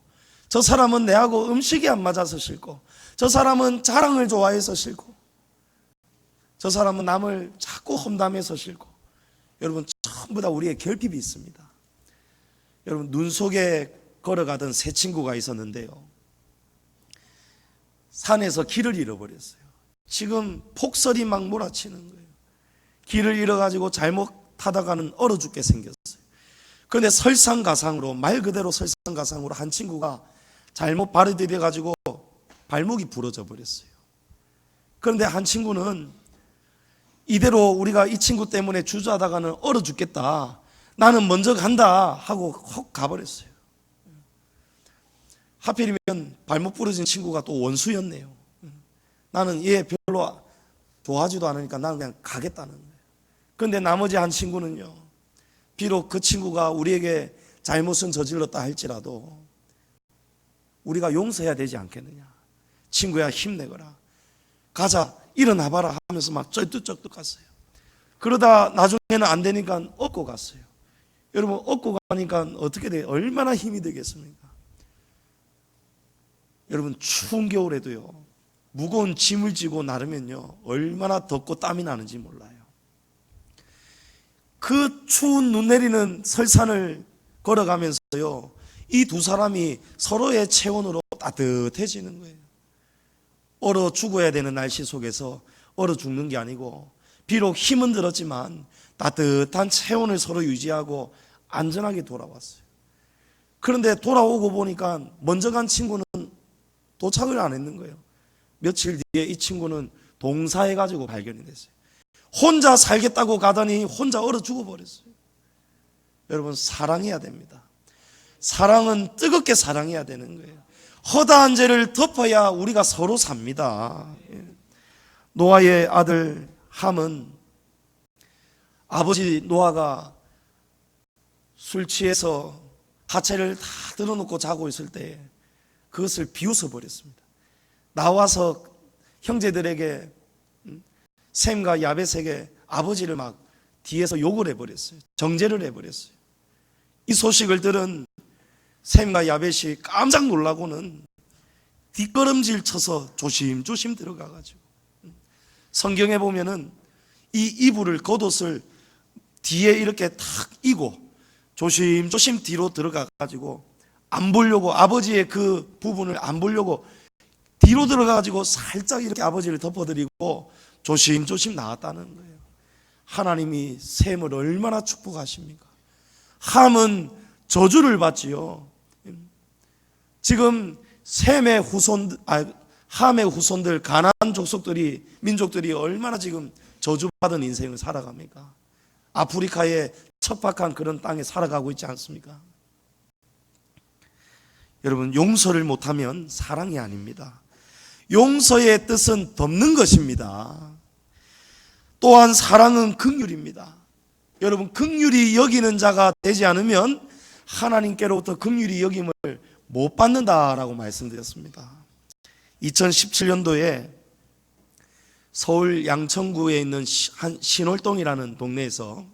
저 사람은 내하고 음식이 안 맞아서 싫고, 저 사람은 자랑을 좋아해서 싫고, 저 사람은 남을 자꾸 험담해서 싫고. 여러분, 전부 다 우리의 결핍이 있습니다. 여러분, 눈 속에 걸어가던 세 친구가 있었는데요, 산에서 길을 잃어버렸어요. 지금 폭설이 막 몰아치는 거예요. 길을 잃어가지고 잘못 타다가는 얼어 죽게 생겼어요. 그런데 설상가상으로, 말 그대로 설상가상으로 한 친구가 잘못 발을 디뎌가지고 발목이 부러져 버렸어요. 그런데 한 친구는 이대로 우리가 이 친구 때문에 주저하다가는 얼어 죽겠다, 나는 먼저 간다 하고 헉 가버렸어요. 하필이면 발목 부러진 친구가 또 원수였네요. 나는 얘 별로 좋아하지도 않으니까 나는 그냥 가겠다는 거예요. 그런데 나머지 한 친구는요, 비록 그 친구가 우리에게 잘못은 저질렀다 할지라도 우리가 용서해야 되지 않겠느냐, 친구야 힘내거라, 가자, 일어나봐라 하면서 막 쩔뚝쩔뚝 갔어요. 그러다 나중에는 안 되니까 업고 갔어요. 여러분, 업고 가니까 어떻게 돼요? 얼마나 힘이 되겠습니까? 여러분, 추운 겨울에도요, 무거운 짐을 지고 나르면요, 얼마나 덥고 땀이 나는지 몰라요. 그 추운 눈 내리는 설산을 걸어가면서요, 이 두 사람이 서로의 체온으로 따뜻해지는 거예요. 얼어 죽어야 되는 날씨 속에서 얼어 죽는 게 아니고 비록 힘은 들었지만 따뜻한 체온을 서로 유지하고 안전하게 돌아왔어요. 그런데 돌아오고 보니까 먼저 간 친구는 도착을 안 했는 거예요. 며칠 뒤에 이 친구는 동사해가지고 발견이 됐어요. 혼자 살겠다고 가더니 혼자 얼어 죽어버렸어요. 여러분, 사랑해야 됩니다. 사랑은 뜨겁게 사랑해야 되는 거예요. 허다한 죄를 덮어야 우리가 서로 삽니다. 노아의 아들 함은 아버지 노아가 술 취해서 하체를 다 들어놓고 자고 있을 때 그것을 비웃어 버렸습니다. 나와서 형제들에게, 셈과 야벳에게 아버지를 막 뒤에서 욕을 해버렸어요. 정죄를 해버렸어요. 이 소식을 들은 셈과 야벳이 깜짝 놀라고는 뒷걸음질 쳐서 조심조심 들어가가지고, 성경에 보면은 이 이불을, 겉옷을 뒤에 이렇게 탁 이고 조심조심 뒤로 들어가가지고 안 보려고, 아버지의 그 부분을 안 보려고 뒤로 들어가가지고 살짝 이렇게 아버지를 덮어드리고 조심조심 나왔다는 거예요. 하나님이 셈을 얼마나 축복하십니까? 함은 저주를 받지요. 지금 함의 후손들, 가나안 족속들이, 민족들이 얼마나 지금 저주받은 인생을 살아갑니까? 아프리카의 척박한 그런 땅에 살아가고 있지 않습니까? 여러분, 용서를 못하면 사랑이 아닙니다. 용서의 뜻은 덮는 것입니다. 또한 사랑은 긍휼입니다. 여러분, 긍휼히 여기는 자가 되지 않으면 하나님께로부터 긍휼히 여김을 못 받는다라고 말씀드렸습니다. 2017년도에 서울 양천구에 있는 신월동이라는 동네에서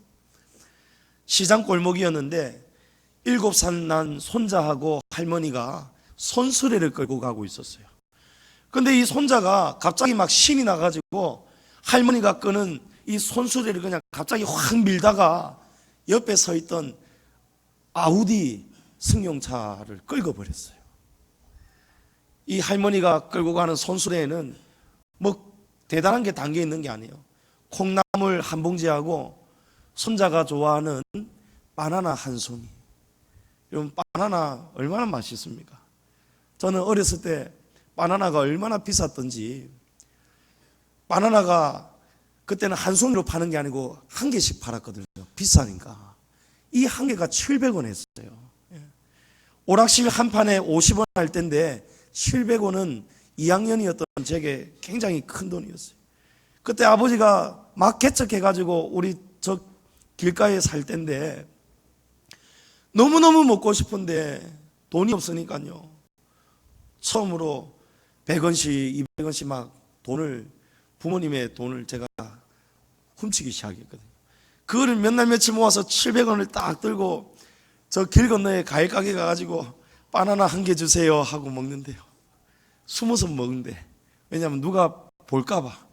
시장 골목이었는데 7살 난 손자하고 할머니가 손수레를 끌고 가고 있었어요. 근데 이 손자가 갑자기 막 신이 나가지고 할머니가 끄는 이 손수레를 그냥 갑자기 확 밀다가 옆에 서 있던 아우디 승용차를 끌고 버렸어요. 이 할머니가 끌고 가는 손수레에는 뭐 대단한 게 담겨 있는 게 아니에요. 콩나물 한 봉지하고 손자가 좋아하는 바나나 한 송이. 여러분, 바나나 얼마나 맛있습니까? 저는 어렸을 때 바나나가 얼마나 비쌌던지, 바나나가 그때는 한 송이로 파는 게 아니고 한 개씩 팔았거든요. 비싸니까. 이 한 개가 700원 했어요. 오락실 한 판에 50원 할 때인데 700원은 2학년이었던 제게 굉장히 큰 돈이었어요. 그때 아버지가 막 개척해가지고 우리 저 길가에 살 때인데 너무너무 먹고 싶은데 돈이 없으니까요, 처음으로 100원씩 200원씩 막 부모님의 돈을 제가 훔치기 시작했거든요. 그거를 몇 날 며칠 모아서 700원을 딱 들고 저 길 건너에 과일 가게 가가지고 바나나 한 개 주세요 하고 먹는데요, 숨어서 먹는데, 왜냐하면 누가 볼까봐.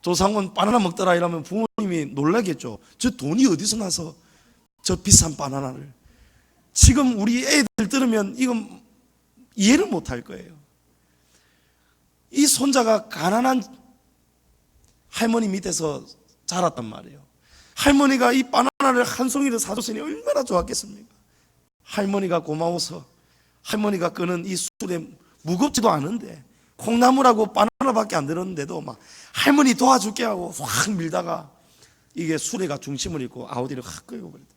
조상원 바나나 먹더라 이러면 부모님이 놀라겠죠. 저 돈이 어디서 나서 저 비싼 바나나를. 지금 우리 애들 들으면 이건 이해를 못할 거예요. 이 손자가 가난한 할머니 밑에서 자랐단 말이에요. 할머니가 이 바나나를 한 송이를 사줬으니 얼마나 좋았겠습니까? 할머니가 고마워서 할머니가 끄는 이 술에 무겁지도 않은데 콩나물하고 바나나밖에 안 들었는데도 막 할머니 도와줄게 하고 확 밀다가 이게 수레가 중심을 잃고 아우디를 확 끌고 버렸다.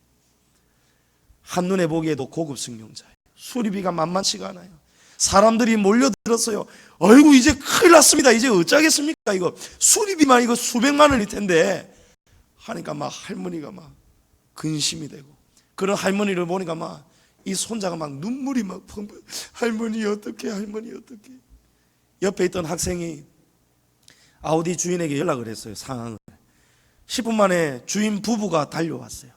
한눈에 보기에도 고급 승용차예요. 수리비가 만만치가 않아요. 사람들이 몰려들었어요. 어이구, 이제 큰일 났습니다. 이제 어쩌겠습니까? 이거 수리비만 이거 수백만 원일 텐데 하니까 막 할머니가 막 근심이 되고, 그런 할머니를 보니까 막 이 손자가 막 눈물이 막 펑펑. 할머니 어떡해, 할머니 어떡해. 옆에 있던 학생이 아우디 주인에게 연락을 했어요. 상황을. 10분 만에 주인 부부가 달려왔어요.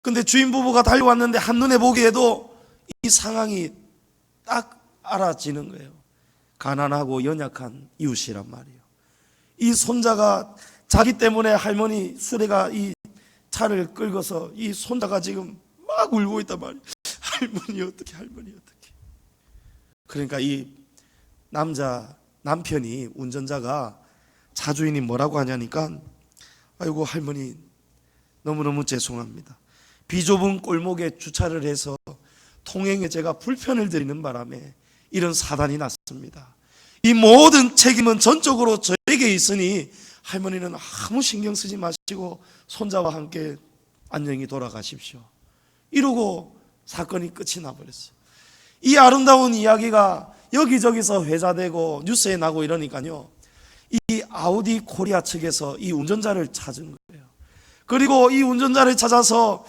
근데 주인 부부가 달려왔는데 한눈에 보기에도 이 상황이 딱 알아지는 거예요. 가난하고 연약한 이웃이란 말이에요. 이 손자가 자기 때문에 할머니 수레가 이 차를 끌고서 이 손자가 지금 막 울고 있단 말이에요. 할머니 어떡해, 할머니 어떡해. 그러니까 이 남편이, 운전자가 차주인이 뭐라고 하냐니까, 아이고 할머니 너무너무 죄송합니다. 비좁은 골목에 주차를 해서 통행에 제가 불편을 드리는 바람에 이런 사단이 났습니다. 이 모든 책임은 전적으로 저에게 있으니 할머니는 아무 신경 쓰지 마시고 손자와 함께 안녕히 돌아가십시오. 이러고 사건이 끝이 나버렸어요. 이 아름다운 이야기가 여기저기서 회자되고 뉴스에 나고 이러니까요, 이 아우디 코리아 측에서 이 운전자를 찾은 거예요. 그리고 이 운전자를 찾아서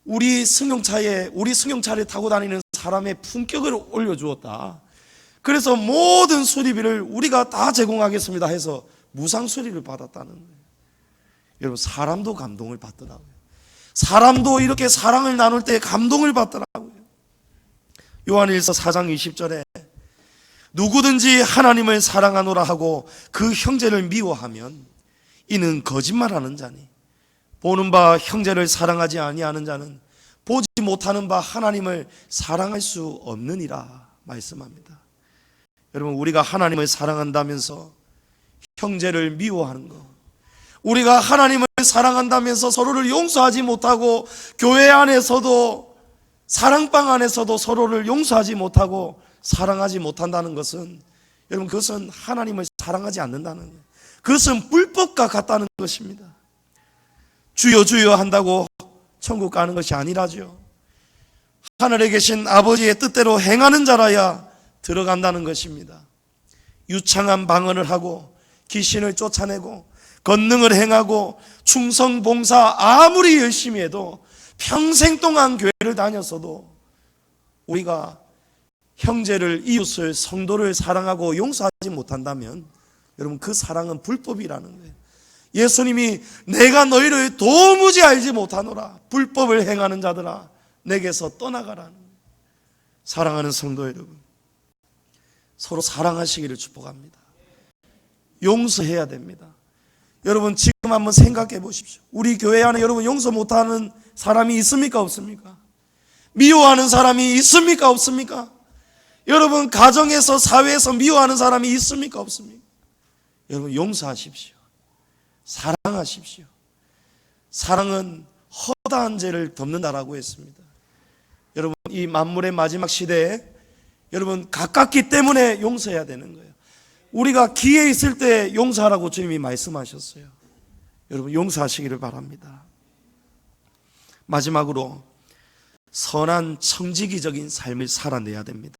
우리 승용차를 타고 다니는 사람의 품격을 올려주었다. 그래서 모든 수리비를 우리가 다 제공하겠습니다 해서 무상 수리를 받았다는 거예요. 여러분, 사람도 감동을 받더라고요. 사람도 이렇게 사랑을 나눌 때 감동을 받더라고요. 요한일서 4장 20절에 누구든지 하나님을 사랑하노라 하고 그 형제를 미워하면 이는 거짓말하는 자니 보는 바 형제를 사랑하지 아니하는 자는 보지 못하는 바 하나님을 사랑할 수 없느니라 말씀합니다. 여러분, 우리가 하나님을 사랑한다면서 형제를 미워하는 것, 우리가 하나님을 사랑한다면서 서로를 용서하지 못하고 교회 안에서도 사랑방 안에서도 서로를 용서하지 못하고 사랑하지 못한다는 것은, 여러분, 그것은 하나님을 사랑하지 않는다는 거예요. 그것은 불법과 같다는 것입니다. 주여 주여 한다고 천국 가는 것이 아니라죠. 하늘에 계신 아버지의 뜻대로 행하는 자라야 들어간다는 것입니다. 유창한 방언을 하고 귀신을 쫓아내고 권능을 행하고 충성 봉사 아무리 열심히 해도 평생 동안 교회를 다녔어도 우리가 형제를, 이웃을, 성도를 사랑하고 용서하지 못한다면 여러분, 그 사랑은 불법이라는 거예요. 예수님이 내가 너희를 도무지 알지 못하노라, 불법을 행하는 자들아 내게서 떠나가라는 거예요. 사랑하는 성도 여러분, 서로 사랑하시기를 축복합니다. 용서해야 됩니다. 여러분, 지금 한번 생각해 보십시오. 우리 교회 안에 여러분 용서 못하는 사람이 있습니까 없습니까? 미워하는 사람이 있습니까 없습니까? 여러분, 가정에서, 사회에서 미워하는 사람이 있습니까 없습니까? 여러분, 용서하십시오. 사랑하십시오. 사랑은 허다한 죄를 덮는다라고 했습니다. 여러분, 이 만물의 마지막 시대에 여러분 가깝기 때문에 용서해야 되는 거예요. 우리가 기회 있을 때 용서하라고 주님이 말씀하셨어요. 여러분, 용서하시기를 바랍니다. 마지막으로 선한 청지기적인 삶을 살아내야 됩니다.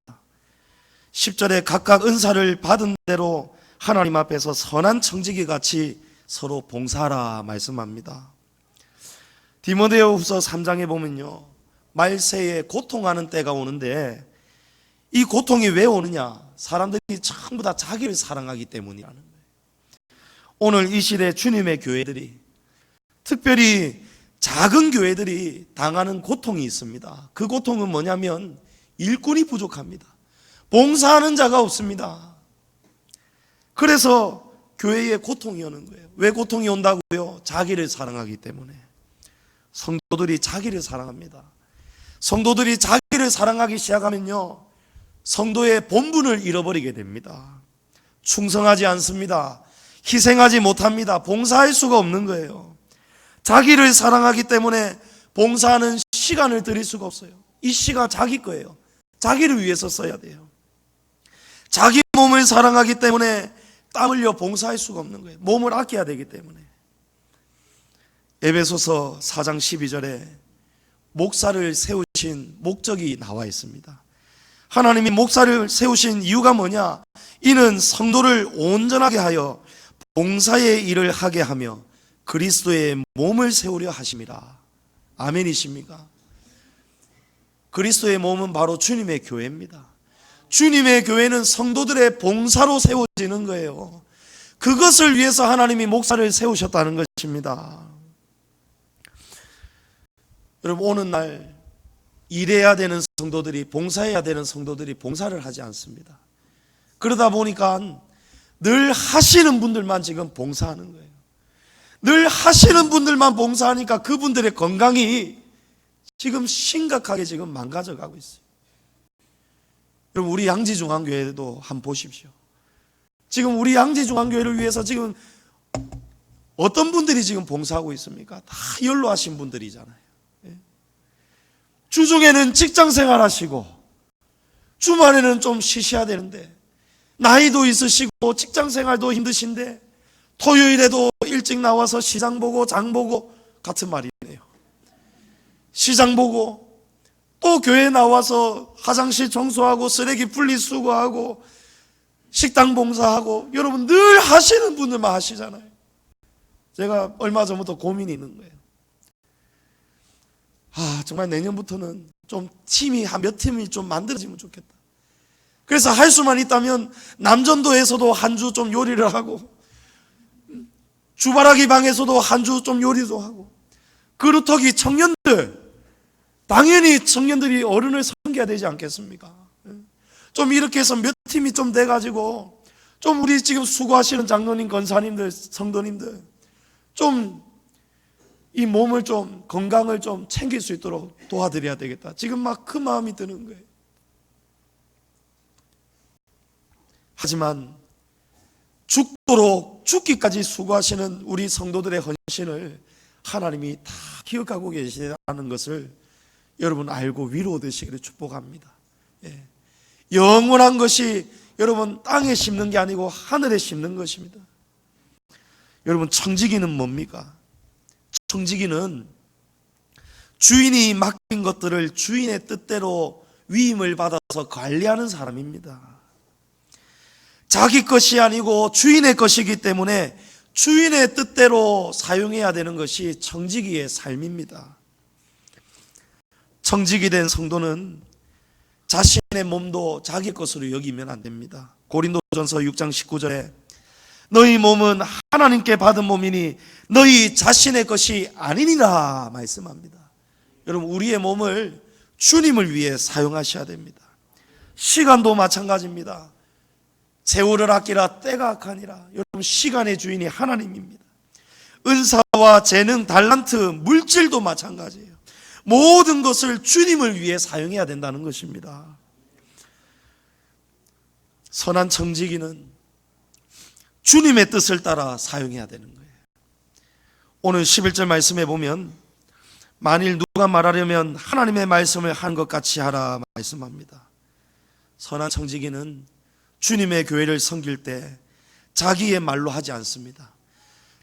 10절에 각각 은사를 받은 대로 하나님 앞에서 선한 청지기 같이 서로 봉사하라 말씀합니다. 디모데후서 3장에 보면요, 말세에 고통하는 때가 오는데 이 고통이 왜 오느냐? 사람들이 전부 다 자기를 사랑하기 때문이라는 거예요. 오늘 이 시대 주님의 교회들이, 특별히 작은 교회들이 당하는 고통이 있습니다. 그 고통은 뭐냐면 일꾼이 부족합니다. 봉사하는 자가 없습니다. 그래서 교회에 고통이 오는 거예요. 왜 고통이 온다고요? 자기를 사랑하기 때문에. 성도들이 자기를 사랑합니다. 성도들이 자기를 사랑하기 시작하면요, 성도의 본분을 잃어버리게 됩니다. 충성하지 않습니다. 희생하지 못합니다. 봉사할 수가 없는 거예요. 자기를 사랑하기 때문에 봉사하는 시간을 드릴 수가 없어요. 이 시간 자기 거예요. 자기를 위해서 써야 돼요. 자기 몸을 사랑하기 때문에 땀 흘려 봉사할 수가 없는 거예요. 몸을 아껴야 되기 때문에. 에베소서 4장 12절에 목사를 세우신 목적이 나와 있습니다. 하나님이 목사를 세우신 이유가 뭐냐? 이는 성도를 온전하게 하여 봉사의 일을 하게 하며 그리스도의 몸을 세우려 하심이라. 아멘이십니까? 그리스도의 몸은 바로 주님의 교회입니다. 주님의 교회는 성도들의 봉사로 세워지는 거예요. 그것을 위해서 하나님이 목사를 세우셨다는 것입니다. 여러분, 오늘날 일해야 되는 성도들이, 봉사해야 되는 성도들이 봉사를 하지 않습니다. 그러다 보니까 늘 하시는 분들만 지금 봉사하는 거예요. 늘 하시는 분들만 봉사하니까 그분들의 건강이 지금 심각하게 지금 망가져 가고 있어요. 여러분, 우리 양지중앙교회도 한번 보십시오. 지금 우리 양지중앙교회를 위해서 지금 어떤 분들이 지금 봉사하고 있습니까? 다 연로하신 분들이잖아요. 주중에는 직장생활 하시고 주말에는 좀 쉬셔야 되는데, 나이도 있으시고 직장생활도 힘드신데 토요일에도 일찍 나와서 시장 보고 장 보고, 같은 말이네요. 시장 보고 또 교회 나와서 화장실 청소하고 쓰레기 분리수거하고 식당 봉사하고, 여러분 늘 하시는 분들만 하시잖아요. 제가 얼마 전부터 고민이 있는 거예요. 정말 내년부터는 좀 팀이 한 몇 팀이 좀 만들어지면 좋겠다. 그래서 할 수만 있다면 남전도에서도 한 주 좀 요리를 하고, 주바라기 방에서도 한 주 좀 요리도 하고, 그루터기 청년들, 당연히 청년들이 어른을 섬겨야 되지 않겠습니까? 좀 이렇게 해서 몇 팀이 좀 돼가지고, 좀 우리 지금 수고하시는 장로님, 권사님들, 성도님들 좀 이 몸을 좀, 건강을 좀 챙길 수 있도록 도와드려야 되겠다. 지금 막 그 마음이 드는 거예요. 하지만 죽도록 죽기까지 수고하시는 우리 성도들의 헌신을 하나님이 다 기억하고 계시다는 것을 여러분 알고 위로 되시기를 축복합니다. 영원한 것이 여러분 땅에 심는 게 아니고 하늘에 심는 것입니다. 여러분, 청지기는 뭡니까? 청지기는 주인이 맡긴 것들을 주인의 뜻대로 위임을 받아서 관리하는 사람입니다. 자기 것이 아니고 주인의 것이기 때문에 주인의 뜻대로 사용해야 되는 것이 청지기의 삶입니다. 청지기 된 성도는 자신의 몸도 자기 것으로 여기면 안 됩니다. 고린도전서 6장 19절에 너희 몸은 하나님께 받은 몸이니 너희 자신의 것이 아니니라 말씀합니다. 여러분, 우리의 몸을 주님을 위해 사용하셔야 됩니다. 시간도 마찬가지입니다. 세월을 아끼라 때가 악하니라. 여러분, 시간의 주인이 하나님입니다. 은사와 재능, 달란트, 물질도 마찬가지예요. 모든 것을 주님을 위해 사용해야 된다는 것입니다. 선한 청지기는 주님의 뜻을 따라 사용해야 되는 거예요. 오늘 11절 말씀에 보면 만일 누가 말하려면 하나님의 말씀을 한 것 같이 하라 말씀합니다. 선한 청지기는 주님의 교회를 섬길 때 자기의 말로 하지 않습니다.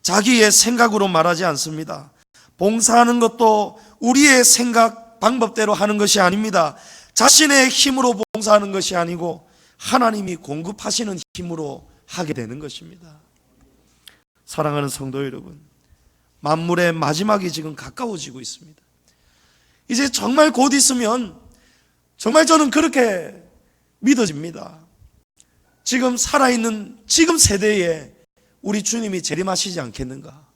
자기의 생각으로 말하지 않습니다. 봉사하는 것도 우리의 생각, 방법대로 하는 것이 아닙니다. 자신의 힘으로 봉사하는 것이 아니고 하나님이 공급하시는 힘으로 하게 되는 것입니다. 사랑하는 성도 여러분, 만물의 마지막이 지금 가까워지고 있습니다. 이제 정말 곧 있으면, 정말 저는 그렇게 믿어집니다. 지금 살아있는 지금 세대에 우리 주님이 재림하시지 않겠는가?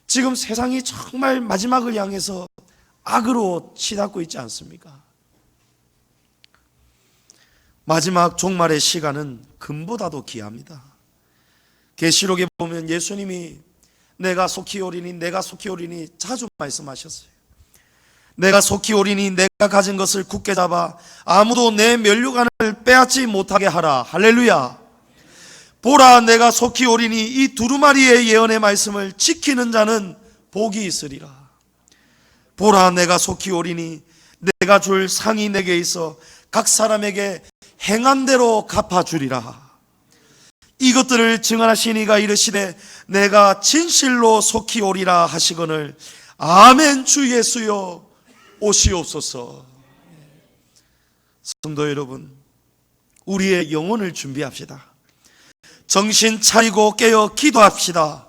지금 세상이 정말 마지막을 향해서 악으로 치닫고 있지 않습니까? 마지막 종말의 시간은 금보다도 귀합니다. 계시록에 보면 예수님이 내가 속히 오리니 내가 속히 오리니 자주 말씀하셨어요. 내가 속히 오리니 내가 가진 것을 굳게 잡아 아무도 내 면류관을 빼앗지 못하게 하라. 할렐루야. 보라, 내가 속히 오리니 이 두루마리의 예언의 말씀을 지키는 자는 복이 있으리라. 보라, 내가 속히 오리니 내가 줄 상이 내게 있어 각 사람에게 행한 대로 갚아주리라. 이것들을 증언하신 이가 이르시되 내가 진실로 속히 오리라 하시거늘 아멘. 주 예수여 오시옵소서. 성도 여러분, 우리의 영혼을 준비합시다. 정신 차리고 깨어 기도합시다.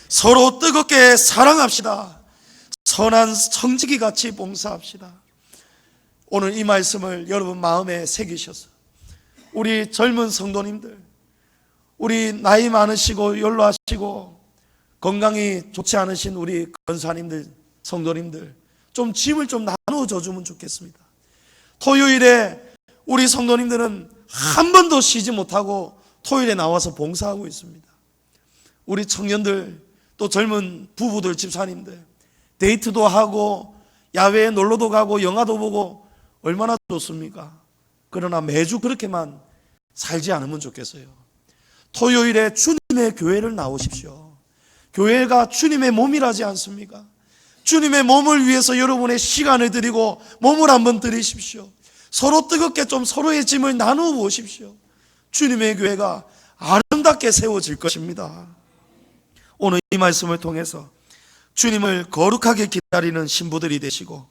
서로 뜨겁게 사랑합시다. 선한 청지기 같이 봉사합시다. 오늘 이 말씀을 여러분 마음에 새기셔서 우리 젊은 성도님들, 우리 나이 많으시고 연로하시고 건강이 좋지 않으신 우리 권사님들, 성도님들 좀 짐을 좀 나누어 주면 좋겠습니다. 토요일에 우리 성도님들은 한 번도 쉬지 못하고 토요일에 나와서 봉사하고 있습니다. 우리 청년들, 또 젊은 부부들, 집사님들 데이트도 하고 야외에 놀러도 가고 영화도 보고 얼마나 좋습니까? 그러나 매주 그렇게만 살지 않으면 좋겠어요. 토요일에 주님의 교회를 나오십시오. 교회가 주님의 몸이라지 않습니까? 주님의 몸을 위해서 여러분의 시간을 드리고 몸을 한번 드리십시오. 서로 뜨겁게 좀 서로의 짐을 나누어 보십시오. 주님의 교회가 아름답게 세워질 것입니다. 오늘 이 말씀을 통해서 주님을 거룩하게 기다리는 신부들이 되시고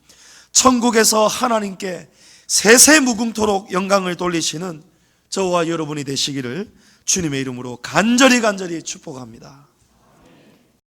천국에서 하나님께 세세무궁토록 영광을 돌리시는 저와 여러분이 되시기를 주님의 이름으로 간절히 축복합니다.